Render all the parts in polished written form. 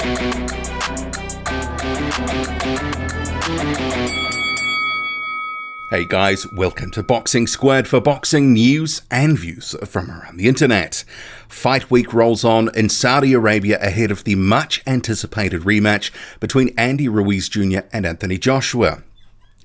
Hey guys, welcome to Boxing Squared for boxing news and views from around the internet. Fight week rolls on in Saudi Arabia ahead of the much anticipated rematch between Andy Ruiz Jr. and Anthony Joshua.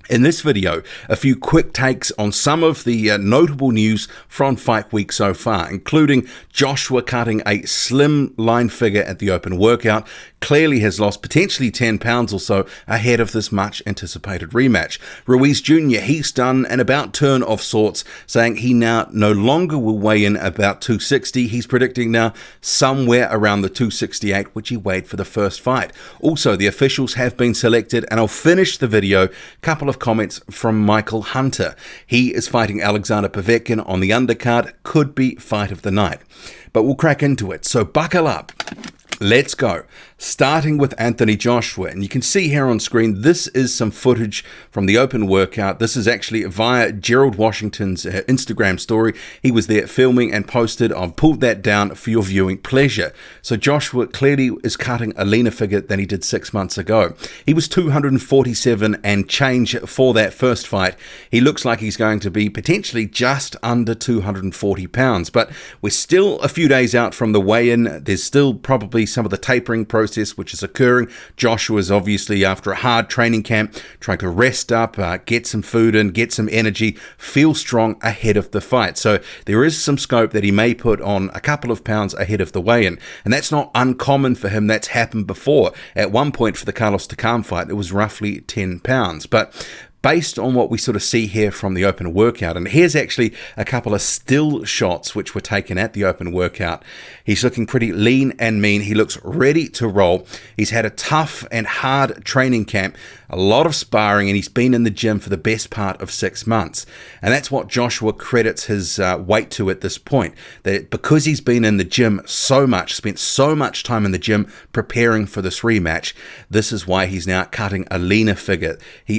In this video, a few quick takes on some of the notable news from Fight Week so far, including Joshua cutting a slim line figure at the open workout, clearly has lost potentially 10 pounds or so ahead of this much anticipated rematch. Ruiz Jr., he's done an about turn of sorts, saying he now no longer will weigh in about 260. He's predicting now somewhere around the 268, which he weighed for the first fight. Also, the officials have been selected, and I'll finish the video. Couple of comments from Michael Hunter. He is fighting Alexander Povetkin on the undercard. Could be fight of the night. But we'll crack into it, so buckle up. Let's go. Starting with Anthony Joshua, and you can see here on screen, this is some footage from the open workout. This is actually via Gerald Washington's Instagram story. He was there filming and posted. I've pulled that down for your viewing pleasure. So Joshua clearly is cutting a leaner figure than he did 6 months ago. He was 247 and change for that first fight. He looks like he's going to be potentially just under 240 pounds, but we're still a few days out from the weigh-in. There's still probably some of the tapering process which is occurring. Joshua's obviously, after a hard training camp, trying to rest up, get some food in, get some energy, feel strong ahead of the fight. So there is some scope that he may put on a couple of pounds ahead of the weigh-in, and that's not uncommon for him. That's happened before. At one point for the Carlos Takam fight, it was roughly 10 pounds. But based on what we sort of see here from the open workout, and here's actually a couple of still shots which were taken at the open workout. He's looking pretty lean and mean. He looks ready to roll. He's had a tough and hard training camp, a lot of sparring, and he's been in the gym for the best part of 6 months. And that's what Joshua credits his weight to at this point. That because he's been in the gym so much, spent so much time in the gym preparing for this rematch, this is why he's now cutting a leaner figure.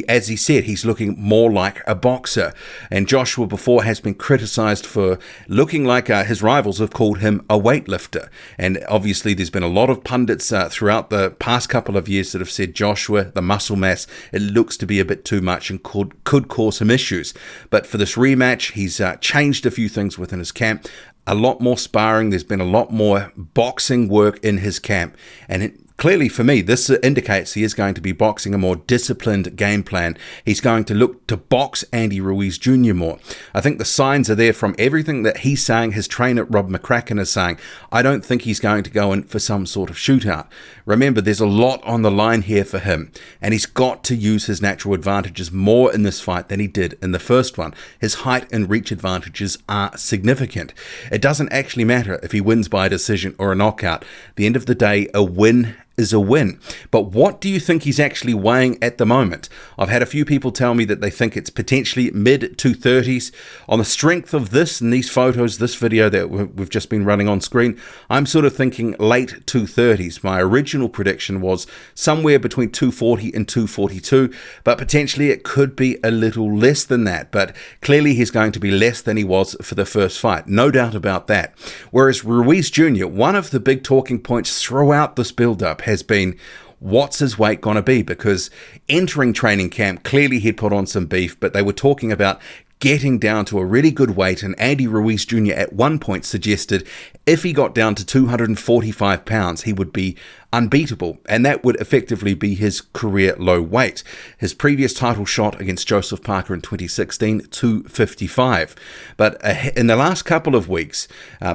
As he said, he's looking more like a boxer. And Joshua before has been criticized for looking like his rivals have called him a weightlifter. And obviously there's been a lot of pundits throughout the past couple of years that have said Joshua, the muscle mass, it looks to be a bit too much and could cause some issues. But for this rematch, he's changed a few things within his camp. A lot more sparring. There's been a lot more boxing work in his camp. And clearly for me, this indicates he is going to be boxing a more disciplined game plan. He's going to look to box Andy Ruiz Jr. more. I think the signs are there from everything that he's saying. His trainer, Rob McCracken, is saying, I don't think he's going to go in for some sort of shootout. Remember, there's a lot on the line here for him, and he's got to use his natural advantages more in this fight than he did in the first one. His height and reach advantages are significant. It doesn't actually matter if he wins by a decision or a knockout. At the end of the day, a win is a win. But what do you think he's actually weighing at the moment? I've had a few people tell me that they think it's potentially mid 230s. On the strength of this and these photos, this video that we've just been running on screen, I'm sort of thinking late 230s. My original prediction was somewhere between 240 and 242, but potentially it could be a little less than that. But clearly he's going to be less than he was for the first fight. No doubt about that. Whereas Ruiz Jr., one of the big talking points throughout this build-up has been, what's his weight going to be? Because entering training camp, clearly he'd put on some beef, but they were talking about getting down to a really good weight, and Andy Ruiz Jr. at one point suggested if he got down to 245 pounds, he would be unbeatable, and that would effectively be his career low weight. His previous title shot against Joseph Parker in 2016, 255. But in the last couple of weeks,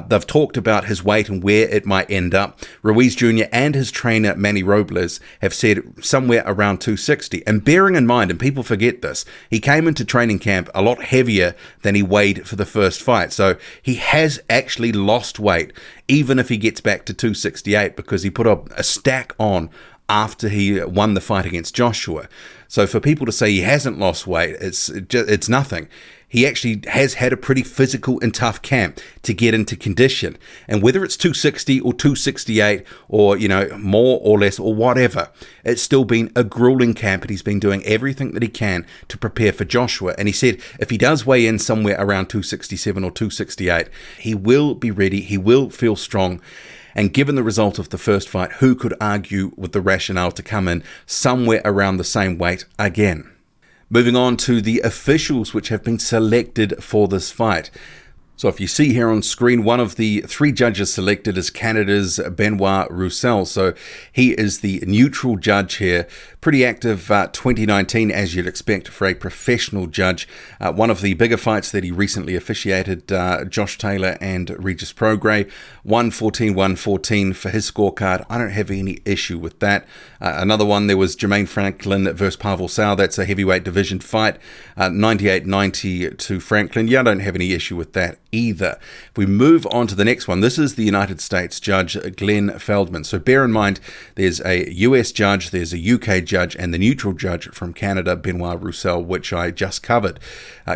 they've talked about his weight and where it might end up. Ruiz Jr. and his trainer, Manny Robles, have said somewhere around 260. And bearing in mind, and people forget this, he came into training camp a lot heavier than he weighed for the first fight. So he has actually lost weight, even if he gets back to 268, because he put a stack on after he won the fight against Joshua. So for people to say he hasn't lost weight, it's nothing. He actually has had a pretty physical and tough camp to get into condition. And whether it's 260 or 268 or, more or less or whatever, it's still been a grueling camp, and he's been doing everything that he can to prepare for Joshua. And he said if he does weigh in somewhere around 267 or 268, he will be ready. He will feel strong. And given the result of the first fight, who could argue with the rationale to come in somewhere around the same weight again? Moving on to the officials which have been selected for this fight. So if you see here on screen, one of the 3 judges selected is Canada's Benoit Roussel. So he is the neutral judge here. Pretty active 2019, as you'd expect for a professional judge. One of the bigger fights that he recently officiated, Josh Taylor and Regis Prograis, 114-114 for his scorecard. I don't have any issue with that. Another one, there was Jermaine Franklin versus Pavel Sau. That's a heavyweight division fight, 98-90 to Franklin. Yeah, I don't have any issue with that either. If we move on to the next one, this is the United States judge, Glenn Feldman. So bear in mind, there's a US judge, there's a UK judge, and the neutral judge from Canada, Benoit Roussel, which I just covered.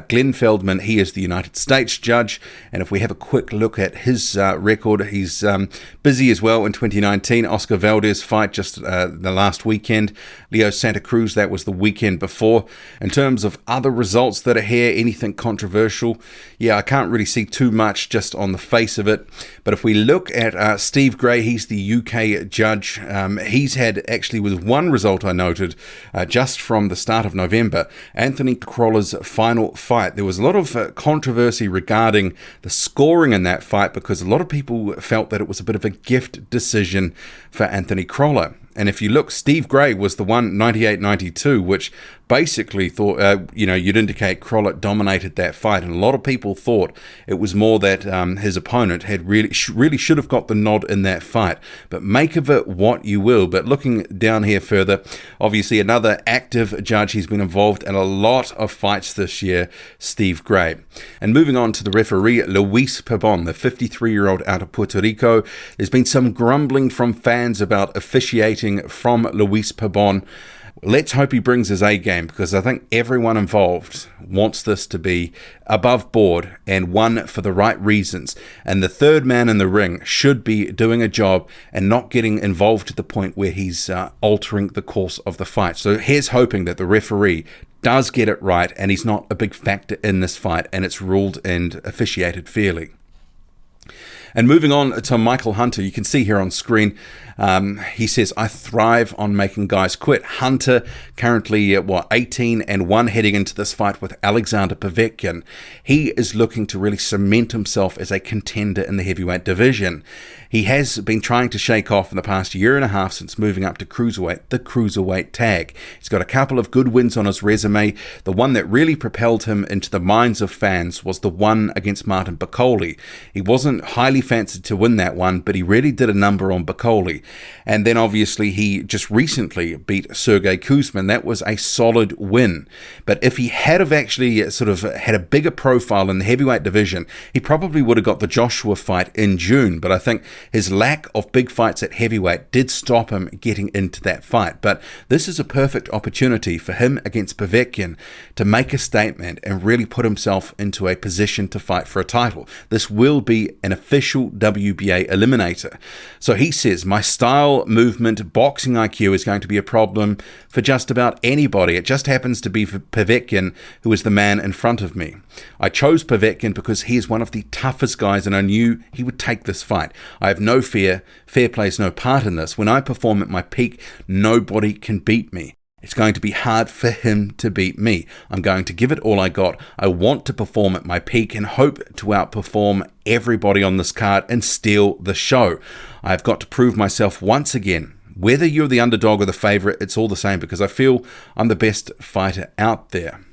Glenn Feldman, he is the United States judge, and if we have a quick look at his record, he's busy as well in 2019. Oscar Valdez fight just the last weekend. Leo Santa Cruz, that was the weekend before. In terms of other results that are here, anything controversial, yeah, I can't really see too much just on the face of it. But if we look at Steve Gray, he's the UK judge. He's had actually with one result I noted just from the start of November, Anthony Croller's final fight. There was a lot of controversy regarding the scoring in that fight because a lot of people felt that it was a bit of a gift decision for Anthony Croller. And if you look, Steve Gray was the one 98-92, which basically thought, you'd indicate Croller dominated that fight. And a lot of people thought it was more that his opponent had really should have got the nod in that fight. But make of it what you will. But looking down here further, obviously another active judge. He's been involved in a lot of fights this year, Steve Gray. And moving on to the referee, Luis Pabon, the 53-year-old out of Puerto Rico. There's been some grumbling from fans about officiating from Luis Pabon. Let's hope he brings his A game, because I think everyone involved wants this to be above board and won for the right reasons. And the third man in the ring should be doing a job and not getting involved to the point where he's altering the course of the fight. So here's hoping that the referee does get it right and he's not a big factor in this fight and it's ruled and officiated fairly. And moving on to Michael Hunter, you can see here on screen, he says, I thrive on making guys quit. Hunter currently, 18-1 heading into this fight with Alexander Povetkin. He is looking to really cement himself as a contender in the heavyweight division. He has been trying to shake off in the past year and a half since moving up to cruiserweight, the cruiserweight tag. He's got a couple of good wins on his resume. The one that really propelled him into the minds of fans was the one against Martin Bakole. He wasn't highly fancied to win that one, but he really did a number on Bakole. And then obviously he just recently beat Sergey Kuzmin. That was a solid win. But if he had have actually sort of had a bigger profile in the heavyweight division, he probably would have got the Joshua fight in June. But I think his lack of big fights at heavyweight did stop him getting into that fight. But this is a perfect opportunity for him against Povetkin to make a statement and really put himself into a position to fight for a title. This will be an official WBA eliminator. So he says, my style, movement, boxing IQ is going to be a problem for just about anybody. It just happens to be for Povetkin, who is the man in front of me. I chose Povetkin because he is one of the toughest guys and I knew he would take this fight. I have no fear. Fair play's no part in this. When I perform at my peak, nobody can beat me. It's going to be hard for him to beat me. I'm going to give it all I got. I want to perform at my peak and hope to outperform everybody on this card and steal the show. I've got to prove myself once again. Whether you're the underdog or the favorite, it's all the same because I feel I'm the best fighter out there.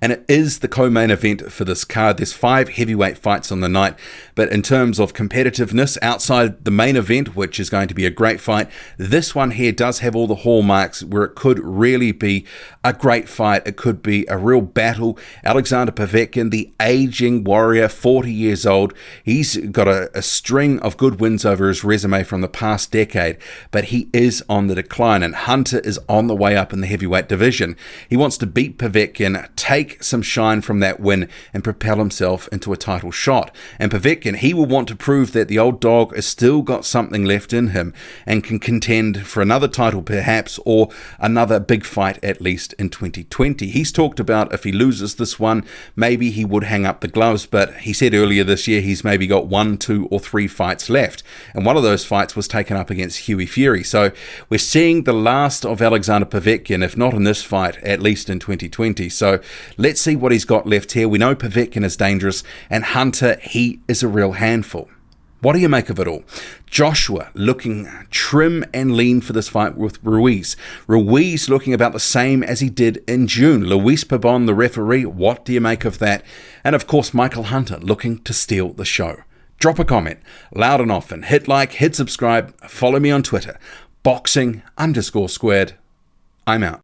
And it is the co-main event for this card. There's 5 heavyweight fights on the night, but in terms of competitiveness outside the main event, which is going to be a great fight, this one here does have all the hallmarks where it could really be a great fight. It could be a real battle. Alexander Povetkin, the aging warrior, 40 years old, he's got a string of good wins over his resume from the past decade, but he is on the decline, and Hunter is on the way up in the heavyweight division. He wants to beat Povetkin, take some shine from that win and propel himself into a title shot. And Povetkin, he will want to prove that the old dog has still got something left in him and can contend for another title perhaps, or another big fight at least in 2020. He's talked about if he loses this one, maybe he would hang up the gloves, but he said earlier this year he's maybe got 1, 2 or 3 fights left. And one of those fights was taken up against Hughie Fury. So we're seeing the last of Alexander Povetkin, if not in this fight, at least in 2020. So let's see what he's got left here. We know Povetkin is dangerous, and Hunter, he is a real handful. What do you make of it all? Joshua looking trim and lean for this fight with Ruiz. Ruiz looking about the same as he did in June. Luis Pabon, the referee, what do you make of that? And of course, Michael Hunter looking to steal the show. Drop a comment, loud and often. Hit like, hit subscribe, follow me on Twitter. Boxing_squared. I'm out.